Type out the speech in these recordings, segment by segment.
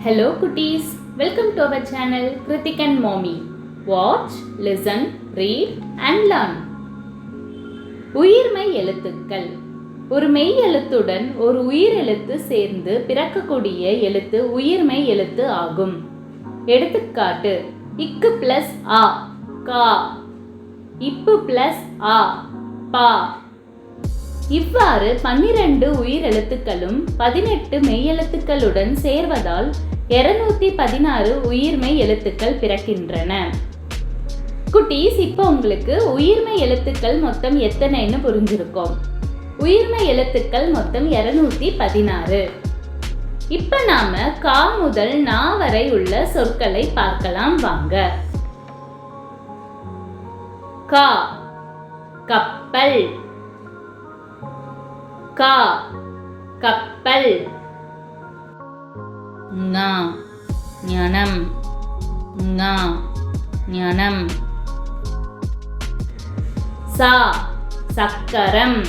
Hello cuties, welcome to our channel Kritik and Mommy. Watch, listen, read and learn. உயிர்மெய் எழுத்துக்கள். ஒரு மெய் எழுத்துடன் ஒரு உயிர் எழுத்து சேர்ந்து பிறக்கக்கூடிய எழுத்து உயிர்மெய் எழுத்து ஆகும். எடுத்துக்காட்டு: இக்கு பிளஸ் ஆ கா, இப்பு பிளஸ் ஆ பா. இவ்வாறு 12 உயிர் எழுத்துக்களும் 18 மெய்யெழுத்துக்களுடன் சேர்வதால் 216 உயிர்மெய் எழுத்துக்கள் பிறக்கின்றன. குட்டீஸ், இப்போ உங்களுக்கு உயிர்மெய் எழுத்துக்கள் மொத்தம் எத்தனைன்னு புரிஞ்சிருக்கும். உயிர்மெய் எழுத்துக்கள் மொத்தம் 216. இப்போ நாம கா முதல் நா வரை உள்ள சொற்களை பார்க்கலாம் வாங்க. கா கப்பல், கா கப்பல். ஞா ஞனம், ஞா ஞனம். சா சக்கரம்,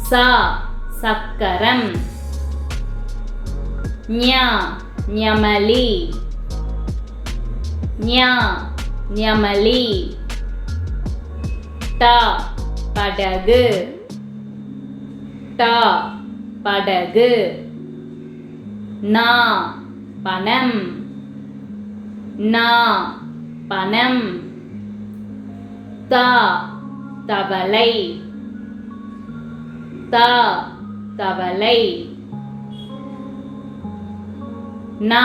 சா சக்கரம். ஞா ஞமலி, ஞா ஞமலி. டா படகு, டா படகு. நா பனம், நா பனம். தா தவளை, தா தவளை. நா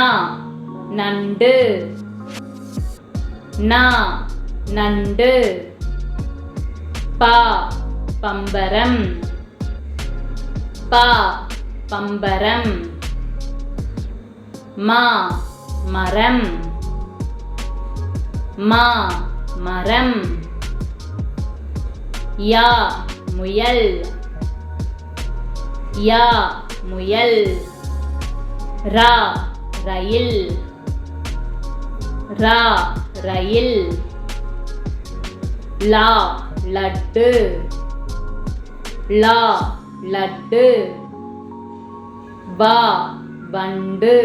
நண்டு, நா நண்டு. பா பம்பரம், பா பம்பரம். மா மரம், மா மரம். யா முயல், யா முயல். ரா ரயில், ரா ரயில். லா லட்டு, லா லட்டு. வா வண்டு,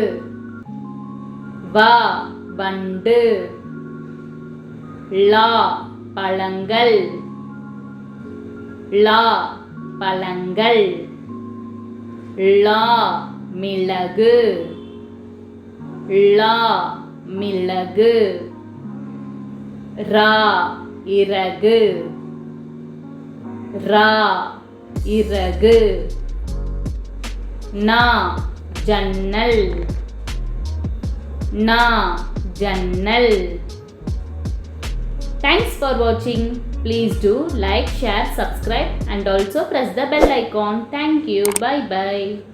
வா வண்டு. லா பழங்கள், லா பழங்கள். லா மிளகு, லா மிளகு. ரா இறகு, ரா இறகு. நா ஜன்னல், நா ஜன்னல். Thanks for watching. Please do like, share, subscribe and also press the bell icon. Thank you. Bye bye.